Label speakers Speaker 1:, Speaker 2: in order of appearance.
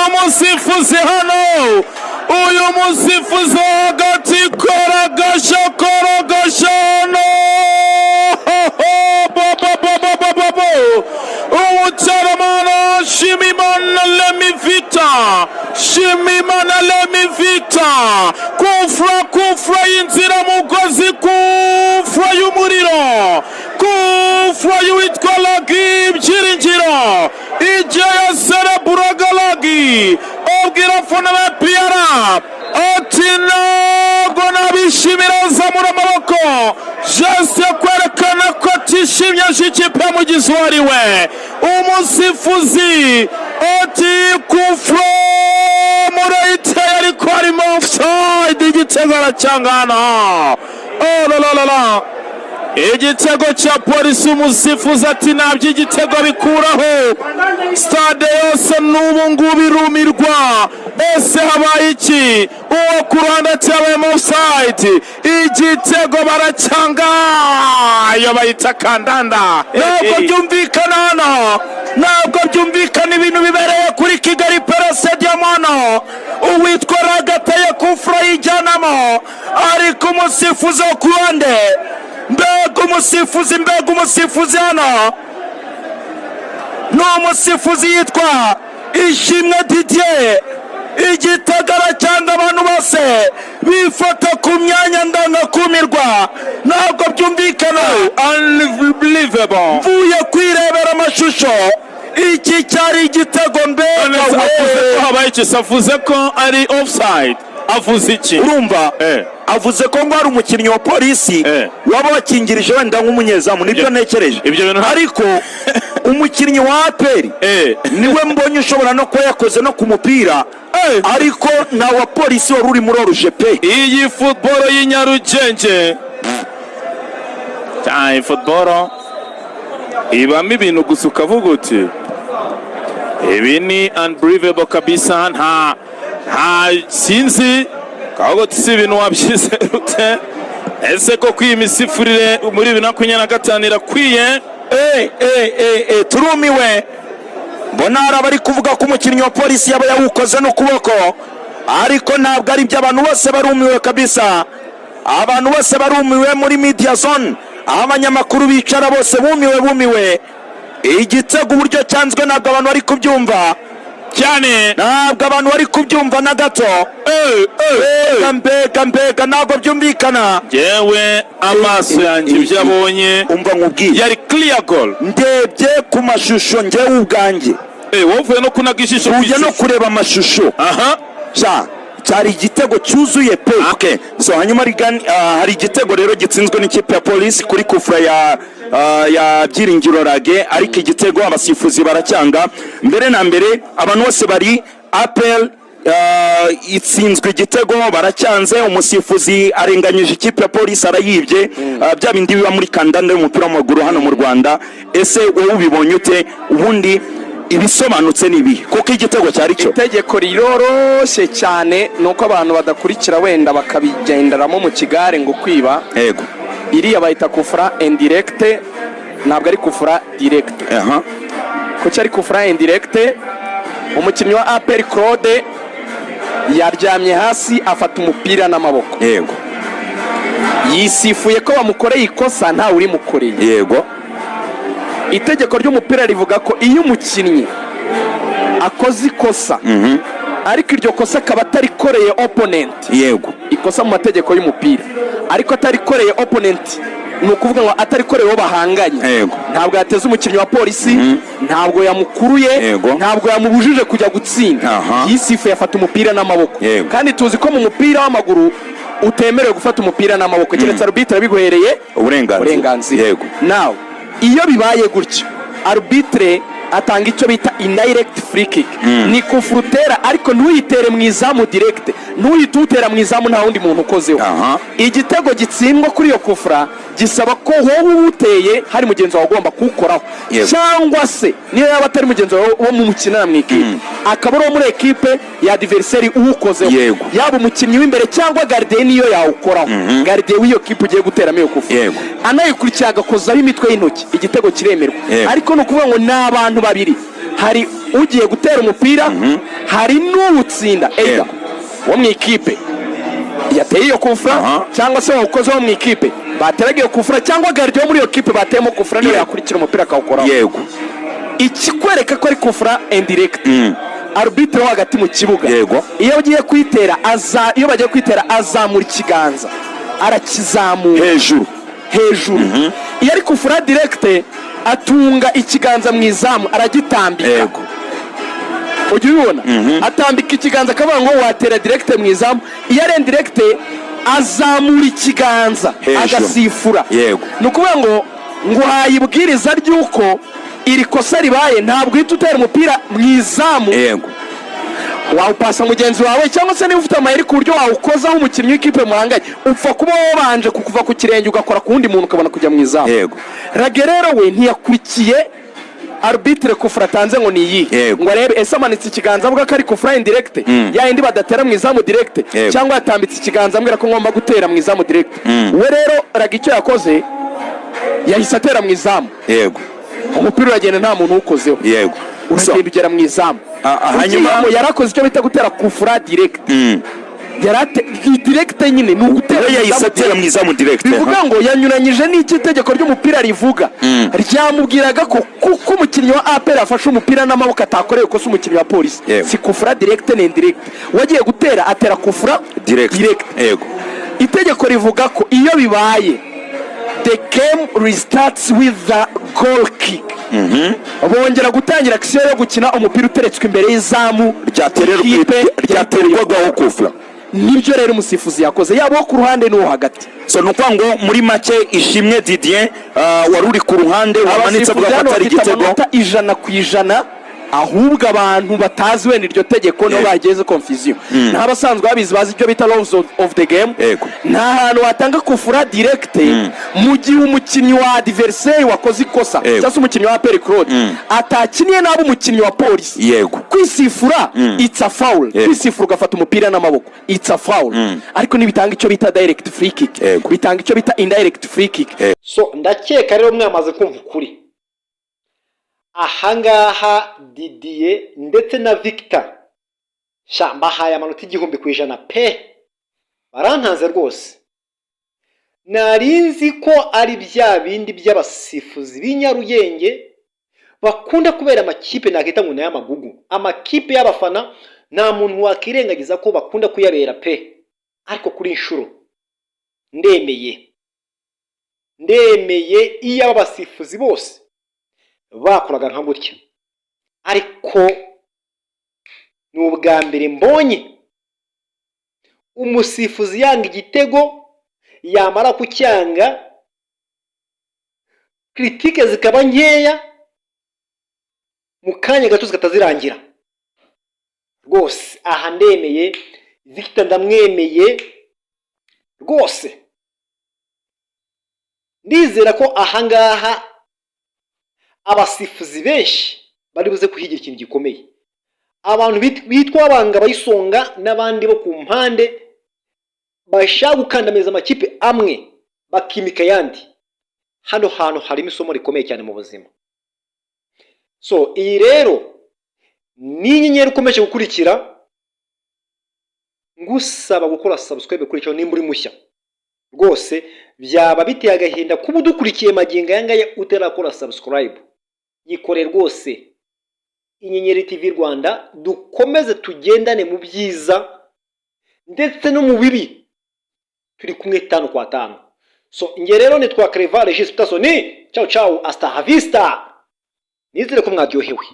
Speaker 1: umusifuzi hano, uyu musifuzi hagati korogasho uwutaramana Shimimana Lemivita kufra y'inzira mugozi, kufra y'umuriro, kufra y'uwitwa Lagi Byiringiro Ijaya Sereburaga Lagi obwira fona na Piara ati ntabwo nabishimira zamura amaboko jase kwerekana ko atishimye ikipe mugizi wariwe. Umusifuzi ati kufra murayite ariko harimo offside, igitego aracyangana. Igitego cya Polisi, umusifuzi ati nabyo igitego bikuraho, stade yose n'ubu ngubu irumirwa. Ese habaye iki? Uwo ku ruhande cyabayemo offside, igitego baracyanga, iyo bayita kandanda. Ntabwo byumvikana hano, ntabwo byumvikana ibintu bibereye kuri Kigali Pele Stadium hano. Uwitwa Ragateye kufra yijyanamo, ariko umusifuzi wo ku ruhande, mbega umusifuzi hano ni umusifuzi yitwa Ishimwe Didier. Igitagara cyangwa abantu bose bifata ku myanya ndangakumirwa, ntabwo byumvikana. Unbelievable. Mvuye kwirebera amashusho, iki cyari igitego. Mbega we habaye kisavuze ko ari offside, avuze iki? Urumva avuze ko ngo ari umukinnyi wa Polisi waba wakingirije wenda nk'umunyezamu, nibyo nekereje. Ariko umukinnyi wa APR niwe mbonye ushobora no kuba yakoze no ku mupira, ariko na wa Polisi wari uri muri oruje pe. Iyi football y'inyarugenge cyane, football ibamo ibintu gusa ukavuga uti ibi ni unbelievable kabisa. nta sinzi kago tsi ibintu wabyizerute. Ese ko kwimisifurire muri 2025 irakwiye? Turumiwe. Mbona arabari kuvuga ko umukinnyi wa Polisi yaba yawukoze no kuboko, ariko ntabwo ari byo. Abantu bose barumiwe kabisa, abantu bose barumiwe muri media zone, abanyamakuru bicara bose bumiwe. Igitego uburyo cyanzwe ntabwo abantu bari kubyumva cyane, ntabwo abantu bari kubyumva na gato. Mbega ntabwo byumvikana. Yewe amaso yanjye byabonye, umva nkubwiye, yari clear goal. Ndebye ku mashusho njyewe ubwanjye, wovuye no kunagishishyo, uje no kureba amashusho. Cyari igitego cyuzuye pe. Okay, so hanyuma hari igitego rero gitsinzwe n'ikipe ya Polisi kuri kufra ya Byiringiro Lage, ariko igitego abasifuzi baracyanga. Mbere na mbere abantu bose bari APR itsinzwe igitego baracyanze, umusifuzi arenganyije ikipe ya Polisi, arayibye. Bya bindi biba muri kandanda y'umupira w'amaguru hano mu Rwanda. Ese wowe ubibonye ute? Ubundi ibisobanutse nibi kuko igitego cyari cyo itegeko riroroshye cyane, nuko abantu badakurikira wenda bakabigenderamo mu kigare ngo kwiba. Yego, iriya bayita kufra indirect, ntabwo ari kufra direct. Ko cyari kufra indirect. Umukinnyi wa APR Claude yaryamye hasi afata umupira n'amaboko. Yego, yisifuye ko bamukoreye ikosa, nta uri mukoreye. Yego, itegeko ry'umupira rivuga ko iyo umukinnyi akoze ikosa, ariko iryo kosa akaba atarikoreye opponent, yego, ikosa mu mategeko y'umupira, ariko atarikoreye opponent, ni ukuvuga ngo atarikoreye uwo bahanganye, ntabwo yateze umukinnyi wa Polisi, ntabwo yamukuruye, ntabwo yamubujije kujya gutsinda. Yisifuye afata umupira n'amaboko, kandi tuzi ko mu mupira w'amaguru utemerewe gufata umupira n'amaboko keretse arbitre biguhereye uburenganzira. Yego, nawe iyo bibaye gutyo arbitre atanga icyo bita indirect free kick. Ni kufrutera, ariko ntuyitere mu izamu direct, ntuyitutera mu izamu nta wundi muntu ukozeho. Igitego gitsindwa kuri iyo kufra gisaba ko wowe uteye hari mugenzi wawe ugomba kukoraho, cyangwa se niyo yaba atari mugenzi wawe wo mu mukina mu ikipe, akaba ari muri ekipe ya adversary uwukozeho, yaba umukinnyi w'imbere cyangwa gardien niyo yawukoraho, gardien w'iyo kipe ugiye guteramo iyo kufra anayikurikiye agakozaho imitwe y'intoki, igitego kiremerwa. Ariko no kuvuga ngo n'abantu babiri, hari
Speaker 2: ugiye gutera umupira hari n'uwutsinda wo mu ikipe yateye iyo kufra cyangwa se wakoze wo mu ikipe bateraga iyo kufra cyangwa gardien wo muri iyo kipe bateyemo kufra niyo yakurikira umupira akawukoraho.
Speaker 1: Yego.
Speaker 2: Ikikwereka ko ari kufra indirect. Arbitre wo hagati mu kibuga.
Speaker 1: Yego.
Speaker 2: Iyo bagiye kwitera azamura ikiganza arakizamura hejuru. Iyo ari kufra direct atunga ikiganza mu izamu aragitambika.
Speaker 1: Yego.
Speaker 2: Ujye ubibona atambika ikiganza akavuga ngo watera direct mu izamu. Iyo ari indirect azamura ikiganza agasifura. Ni ukuvuga ngo hayibwiriza ry'uko iri kosa ribaye ntabwo uhita utera umupira mu izamu. Wawupasa mugenzi wawe cyangwa se niba ufite amayeri ku buryo wawukozaho umukinnyi w'ikipe muhanganye upfa kuba wabanje kukuva ku kirenge ugakora ku wundi muntu ukabona kujya mu izamu. Ragerero we ntiyakurikiye arbitre kufra atanze ngo niyihe ngo arebe ese amanitse ikiganza avuga ko ari kufra indirect ya indi badatera mu izamu direct cyangwa yatambitse ikiganza ambwira ko ngomba gutera mu izamu direct. We rero Ragicyo yakoze yahise atera mu izamu. Umupira uragenda nta muntu ukozeho. Uragenda ugera mu izamu. Hanyuma yarakoze icyo bita gutera kufra direct. Direct nyine ni ugutera
Speaker 1: yayisatera mu izamu direct.
Speaker 2: Bivuga ngo yanyuranyije n'iki tegeko ry'umupira rivuga. Ryamubwiraga ko kuko umukinnyi wa APR afashe umupira n'amaboko atakoreye ko umukinnyi wa polisi. Si kufra direct ni indirect. Wagiye gutera atera kufra direct. Itegeko rivuga ko iyo bibaye the game restarts with the goal kick. Bongera gutangira action yo gukina umupira uteretswe imbere y'izamu ryaterwagaho kufra. Nibyo rero umusifuzi yakoze yabo ku ruhande n'uwo hagati.
Speaker 1: So nuko ngo muri make ishimwe Didier wari uri ku ruhande wamanitse bwa patari igitego
Speaker 2: 100%. Ahubwo abantu batazi wenda iryo tegeko no bageze confusion. N'abasanzwe babizi bazi ibyo bita laws of the game. Nta hantu watanga kufura direct mu gihe umukinnyi wa adversaire wakoze ikosa cyangwa umukinnyi wa Peri Claude atakiniye nabo umukinnyi wa polisi. Kwisifura it's a foul. Kwisifura ugafata umupira n'amaboko it's a foul. Ariko nibitanga icyo bita direct free kick, bitanga icyo bita indirect free kick.
Speaker 3: So ndakeka rero mwamaze kumva ukuri. Ahangaha Didier ndetse na Victor mbahaye amanota 100% pe barantanze rwose. Narinzi ko ari bya bindi by'abasifuzi b'inyarugenge bakunda kubera amakipe nakita ngo n'amagugu. Amakipe y'abafana nta muntu wakirengagiza ko bakunda kuyabera pe. Ariko kuri inshuro ndemeye iyo abasifuzi bose bakoraga nka gutya. Ariko ni ubwa mbere mbonye umusifuzi yanga igitego yamara kucyanga kritike zikaba nkeya mu kanya gato zikatazirangira rwose. Aha ndemeye Victor ndamwemeye rwose. Ndizera ko ahangaha abasifuzi benshi bari buze kuhigira ikintu gikomeye. Abantu bitwa abanga bayisonga n'abandi bo ku mpande bashaka gukandamiza amakipe amwe bakimika yandi. Hano hantu harimo isomo rikomeye cyane mu buzima. So iyi rero ni inyenyeri ukomeje gukurikira, ngusaba gukora subscribe kuri cyo nimba uri mushya rwose. Byaba biteye agahinda kuba udukurikiye magingo yangaya utarakora subscribe. Yikore rwose Inyenyeri TV Rwanda, dukomeze tugendane mu byiza ndetse no mu bibi, turi kumwe 5 kwa 5. So nge rero nitwa Clever Regis Peterson. Ciao ciao, hasta la vista. Nizere ko mwaryohewe.